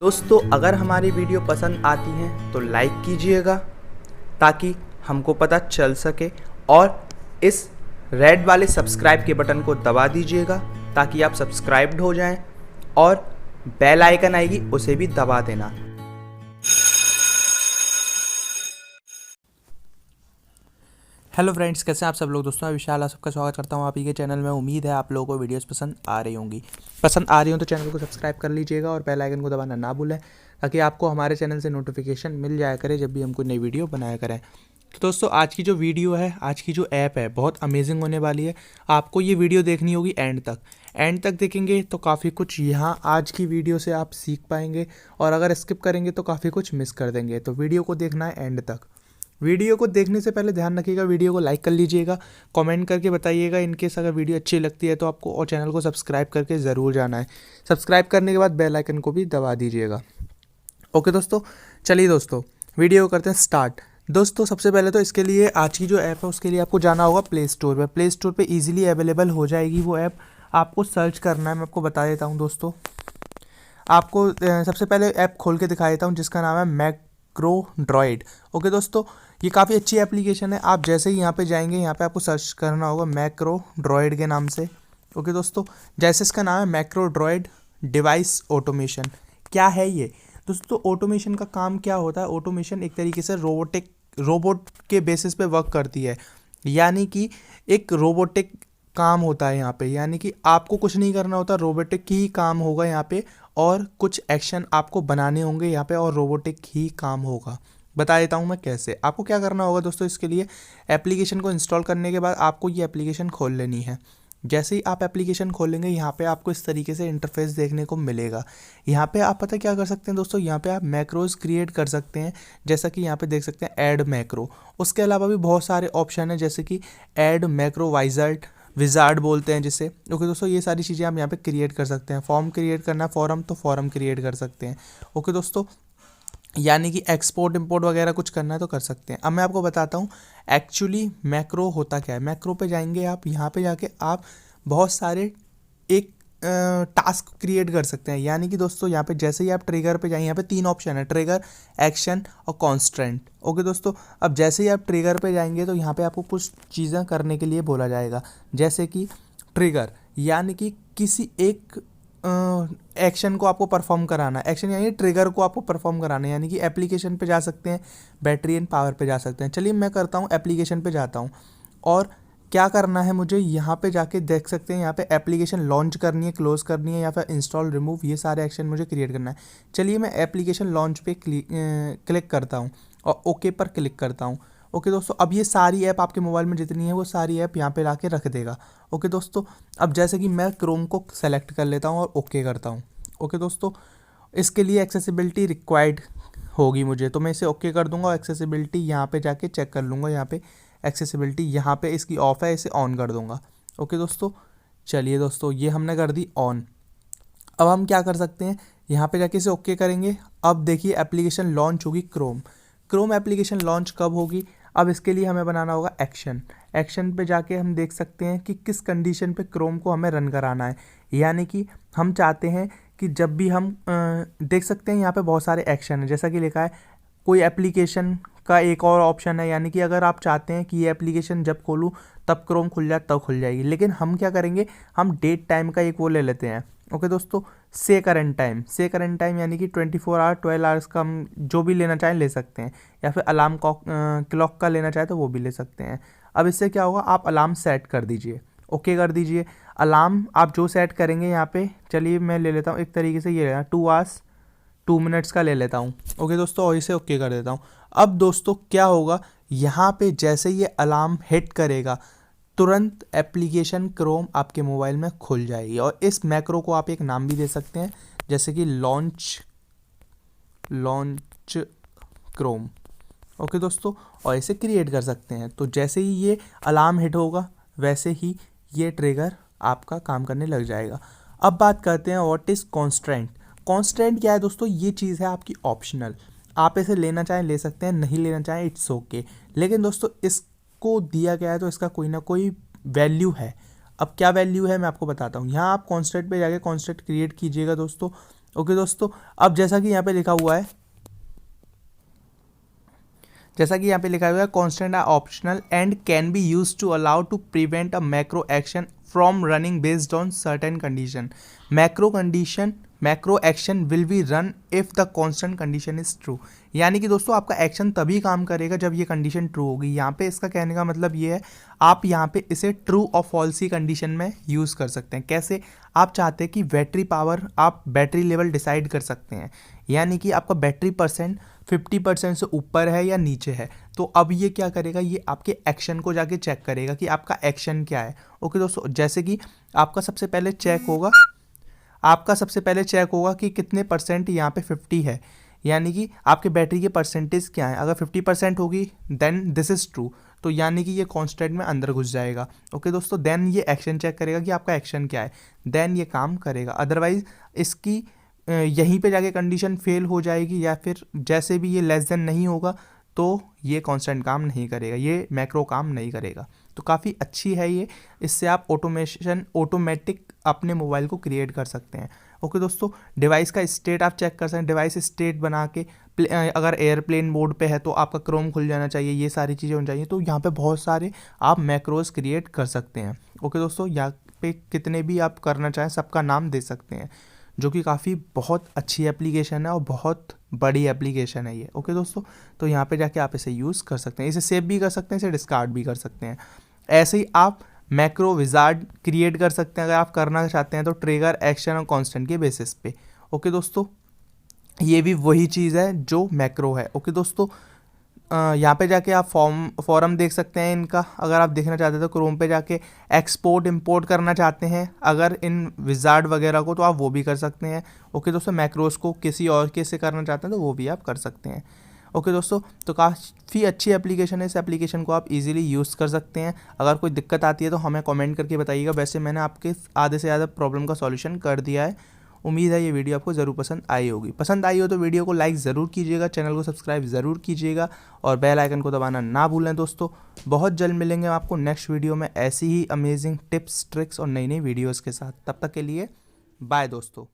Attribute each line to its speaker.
Speaker 1: दोस्तों अगर हमारी वीडियो पसंद आती है तो लाइक कीजिएगा ताकि हमको पता चल सके, और इस रेड वाले सब्सक्राइब के बटन को दबा दीजिएगा ताकि आप सब्सक्राइब्ड हो जाएं, और बेल आइकन आएगी उसे भी दबा देना। हेलो फ्रेंड्स, कैसे हैं आप सब लोग। दोस्तों मैं विशाल, आप सबका स्वागत करता हूं आप ही के चैनल में। उम्मीद है आप लोगों को वीडियोस पसंद आ रही होंगी। पसंद आ रही हो तो चैनल को सब्सक्राइब कर लीजिएगा और बेल आइकन को दबाना ना भूलें ताकि आपको हमारे चैनल से नोटिफिकेशन मिल जाया करे जब भी हम कोई नई वीडियो बनाया करें। तो दोस्तों आज की जो वीडियो है, आज की जो ऐप है, बहुत अमेजिंग होने वाली है। आपको ये वीडियो देखनी होगी एंड तक देखेंगे तो काफ़ी कुछ यहाँ आज की वीडियो से आप सीख पाएंगे, और अगर स्किप करेंगे तो काफ़ी कुछ मिस कर देंगे। तो वीडियो को देखना है एंड तक। वीडियो को देखने से पहले ध्यान रखिएगा, वीडियो को लाइक कर लीजिएगा, कमेंट करके बताइएगा इनकेस अगर वीडियो अच्छी लगती है तो आपको, और चैनल को सब्सक्राइब करके ज़रूर जाना है। सब्सक्राइब करने के बाद बेल आइकन को भी दबा दीजिएगा। ओके दोस्तों, चलिए दोस्तों वीडियो करते हैं स्टार्ट। दोस्तों सबसे पहले तो इसके लिए आज की जो ऐप है उसके लिए आपको जाना होगा प्ले स्टोर पर। प्ले स्टोर पर ईजिली अवेलेबल हो जाएगी वो ऐप। आपको सर्च करना है, मैं आपको बता देता हूँ दोस्तों। आपको सबसे पहले ऐप खोल के दिखा देता हूँ जिसका नाम है मैक्रोड्रॉइड। ओके दोस्तों, ये काफ़ी अच्छी एप्लीकेशन है। आप जैसे ही यहाँ पे जाएंगे, यहाँ पे आपको सर्च करना होगा मैक्रोड्रॉइड के नाम से। ओके दोस्तों, जैसे इसका नाम है मैक्रोड्रॉइड डिवाइस ऑटोमेशन। क्या है ये दोस्तों? ऑटोमेशन का काम क्या होता है? ऑटोमेशन एक तरीके से रोबोट के बेसिस पे वर्क करती है, यानी कि एक रोबोटिक काम होता है यहाँ पे। यानी कि आपको कुछ नहीं करना होता, रोबोटिक ही काम होगा यहाँ पे, और कुछ एक्शन आपको बनाने होंगे यहाँ पे, और रोबोटिक ही काम होगा। बता देता हूँ मैं कैसे। आपको क्या करना होगा दोस्तों, इसके लिए एप्लीकेशन को इंस्टॉल करने के बाद आपको ये एप्लीकेशन खोल लेनी है। जैसे ही आप एप्लीकेशन खोलेंगे, यहाँ पे आपको इस तरीके से इंटरफेस देखने को मिलेगा। यहाँ पे आप पता क्या कर सकते हैं दोस्तों, यहाँ पे आप मैक्रोज क्रिएट कर सकते हैं। जैसा कि यहाँ पे देख सकते हैं ऐड मैक्रो। उसके अलावा भी बहुत सारे ऑप्शन हैं, जैसे कि ऐड मैक्रो विजार्ड बोलते हैं जिसे। ओके दोस्तों, ये सारी चीज़ें आप यहाँ पे क्रिएट कर सकते हैं। फॉर्म क्रिएट करना है, फॉर्म तो फॉर्म क्रिएट कर सकते हैं। ओके दोस्तों, यानी कि एक्सपोर्ट इंपोर्ट वगैरह कुछ करना है तो कर सकते हैं। अब मैं आपको बताता हूँ एक्चुअली मैक्रो होता क्या है। मैक्रो पे जाएंगे आप, यहाँ पे जाके आप बहुत सारे एक टास्क क्रिएट कर सकते हैं। यानी कि दोस्तों यहाँ पे जैसे ही आप ट्रिगर पे जाएंगे, यहाँ पे 3 ऑप्शन है, ट्रिगर, एक्शन और कॉन्स्ट्रेंट। ओके दोस्तों, अब जैसे ही आप ट्रिगर पे जाएंगे तो यहाँ पे आपको कुछ चीज़ें करने के लिए बोला जाएगा। जैसे कि ट्रिगर यानी कि किसी एक एक्शन को आपको परफॉर्म कराना है। एक्शन यानी ट्रिगर को आपको परफॉर्म कराना है, यानी कि एप्लीकेशन पे जा सकते हैं, बैटरी एंड पावर पे जा सकते हैं। चलिए मैं करता हूँ, एप्लीकेशन पे जाता हूँ। और क्या करना है मुझे, यहाँ पे जाके देख सकते हैं, यहाँ पे एप्लीकेशन लॉन्च करनी है, क्लोज करनी है, या फिर इंस्टॉल, रिमूव, ये सारे एक्शन मुझे क्रिएट करना है। चलिए मैं एप्लीकेशन लॉन्च पे क्लिक करता हूँ और ओके पर क्लिक करता हूँ। ओके दोस्तों, अब ये सारी ऐप आपके मोबाइल में जितनी है वो सारी ऐप यहाँ पे लाके रख देगा। ओके दोस्तों, अब जैसे कि मैं क्रोम को सेलेक्ट कर लेता हूँ और ओके करता हूँ। ओके दोस्तों, इसके लिए एक्सेसिबिलिटी रिक्वायर्ड होगी मुझे, तो मैं इसे ओके कर दूंगा और एक्सेसिबिलिटी यहाँ पे जाके चेक कर लूँगा। यहाँ पे एक्सेसिबिलिटी यहाँ पे इसकी ऑफ है, इसे ऑन कर दूंगा। ओके दोस्तों, चलिए दोस्तों ये हमने कर दी ऑन। अब हम क्या कर सकते हैं, यहाँ पे जाके इसे ओके करेंगे। अब देखिए एप्लीकेशन लॉन्च होगी क्रोम एप्लीकेशन लॉन्च कब होगी। अब इसके लिए हमें बनाना होगा एक्शन पे जाके हम देख सकते हैं कि किस कंडीशन पे क्रोम को हमें रन कराना है। यानी कि हम चाहते हैं कि जब भी हम देख सकते हैं यहाँ पे बहुत सारे एक्शन है, जैसा कि लिखा है कोई एप्लीकेशन का एक और ऑप्शन है। यानी कि अगर आप चाहते हैं कि ये एप्लीकेशन जब खोलूँ तब क्रोम खुल जाए, तब खुल जाएगी। लेकिन हम क्या करेंगे, हम डेट टाइम का एक वो ले लेते हैं। ओके दोस्तों, से करंट टाइम यानी कि 24 आवर 12 आवर्स का हम जो भी लेना चाहें ले सकते हैं, या फिर अलार्म क्लॉक का लेना चाहे तो वो भी ले सकते हैं। अब इससे क्या होगा, आप अलार्म सेट कर दीजिए, ओके कर दीजिए। अलार्म आप जो सेट करेंगे यहाँ पे, चलिए मैं ले लेता हूँ एक तरीके से, ये लेना 2 आवर्स 2 मिनट्स का ले लेता हूँ। ओके दोस्तों, और इसे ओके कर देता हूँ। अब दोस्तों क्या होगा, यहाँ पे जैसे ये अलार्म हिट करेगा तुरंत एप्लीकेशन क्रोम आपके मोबाइल में खुल जाएगी। और इस मैक्रो को आप एक नाम भी दे सकते हैं, जैसे कि लॉन्च क्रोम। ओके दोस्तों, और इसे क्रिएट कर सकते हैं। तो जैसे ही ये अलार्म हिट होगा वैसे ही ये ट्रिगर आपका काम करने लग जाएगा। अब बात करते हैं व्हाट इज़ कॉन्स्टेंट क्या है दोस्तों। ये चीज़ है आपकी ऑप्शनल, आप इसे लेना चाहें ले सकते हैं, नहीं लेना चाहें इट्स ओके। लेकिन दोस्तों इसको दिया गया है तो इसका कोई ना कोई वैल्यू है। अब क्या वैल्यू है मैं आपको बताता हूँ। यहाँ आप कॉन्स्टेंट पे जाके कॉन्स्टेंट क्रिएट कीजिएगा दोस्तों। ओके दोस्तों, अब जैसा कि यहाँ पे लिखा हुआ है, जैसा कि यहाँ पे लिखा हुआ है, constant are optional and can be use to allow to prevent a macro action from running based on certain condition. Macro action will be run if the constant condition is true. यानी कि दोस्तों आपका action तभी काम करेगा जब ये condition true होगी। यहाँ पे इसका कहने का मतलब ये है, आप यहाँ पे इसे ट्रू और फॉल्स की कंडीशन में यूज़ कर सकते हैं। कैसे? आप चाहते हैं कि बैटरी पावर, आप बैटरी लेवल डिसाइड कर सकते हैं, यानी कि आपका बैटरी परसेंट 50% से ऊपर है या नीचे है। तो अब ये क्या करेगा, ये आपके एक्शन को जाके चेक करेगा कि आपका एक्शन क्या है। ओके दोस्तों, जैसे कि आपका सबसे पहले चेक होगा कि कितने परसेंट यहाँ पे 50 है, यानी कि आपके बैटरी के परसेंटेज क्या है। अगर 50% होगी देन दिस इज़ ट्रू, तो यानी कि ये कॉन्स्टेंट में अंदर घुस जाएगा। ओके दोस्तों, देन ये एक्शन चेक करेगा कि आपका एक्शन क्या है, देन ये काम करेगा। अदरवाइज इसकी यहीं पे जाके कंडीशन फेल हो जाएगी, या फिर जैसे भी ये लेस देन नहीं होगा तो ये कांस्टेंट काम नहीं करेगा, ये मैक्रो काम नहीं करेगा। तो काफ़ी अच्छी है ये, इससे आप ऑटोमेटिक अपने मोबाइल को क्रिएट कर सकते हैं। ओके दोस्तों, डिवाइस का स्टेट आप चेक कर सकते हैं। डिवाइस स्टेट बना के अगर एयरप्लेन मोड पे है तो आपका क्रोम खुल जाना चाहिए, ये सारी चीज़ें होनी चाहिए। तो यहाँ पे बहुत सारे आप मैक्रोज क्रिएट कर सकते हैं। ओके दोस्तों, यहाँ पे कितने भी आप करना चाहें सबका नाम दे सकते हैं, जो कि काफ़ी बहुत अच्छी एप्लीकेशन है और बहुत बड़ी एप्लीकेशन है ये। ओके दोस्तों, तो यहाँ पे जाके आप इसे यूज़ कर सकते हैं, इसे सेव भी कर सकते हैं, इसे डिस्कार्ड भी कर सकते हैं। ऐसे ही आप मैक्रो विजार्ड क्रिएट कर सकते हैं अगर आप करना चाहते हैं तो, ट्रिगर, एक्शन और कांस्टेंट के बेसिस पे। ओके दोस्तों, ये भी वही चीज़ है जो मैक्रो है। ओके दोस्तों, यहाँ पे जाके आप फॉरम देख सकते हैं इनका। अगर आप देखना चाहते हैं तो क्रोम पे जाके एक्सपोर्ट इंपोर्ट करना चाहते हैं अगर इन विजार्ड वगैरह को, तो आप वो भी कर सकते हैं। ओके दोस्तों, मैक्रोस को किसी और के से करना चाहते हैं तो वो भी आप कर सकते हैं। ओके दोस्तों, तो काफ़ी अच्छी एप्लीकेशन है, इस एप्लीकेशन को आप इजीली यूज़ कर सकते हैं। अगर कोई दिक्कत आती है तो हमें कमेंट करके बताइएगा। वैसे मैंने आपके आधे से ज़्यादा प्रॉब्लम का सॉल्यूशन कर दिया है। उम्मीद है ये वीडियो आपको ज़रूर पसंद आई होगी। पसंद आई हो तो वीडियो को लाइक ज़रूर कीजिएगा, चैनल को सब्सक्राइब ज़रूर कीजिएगा और बेल आइकन को दबाना ना भूलें दोस्तों। बहुत जल्द मिलेंगे आपको नेक्स्ट वीडियो में ऐसी ही अमेजिंग टिप्स, ट्रिक्स और नई नई वीडियोज़ के साथ। तब तक के लिए बाय दोस्तों।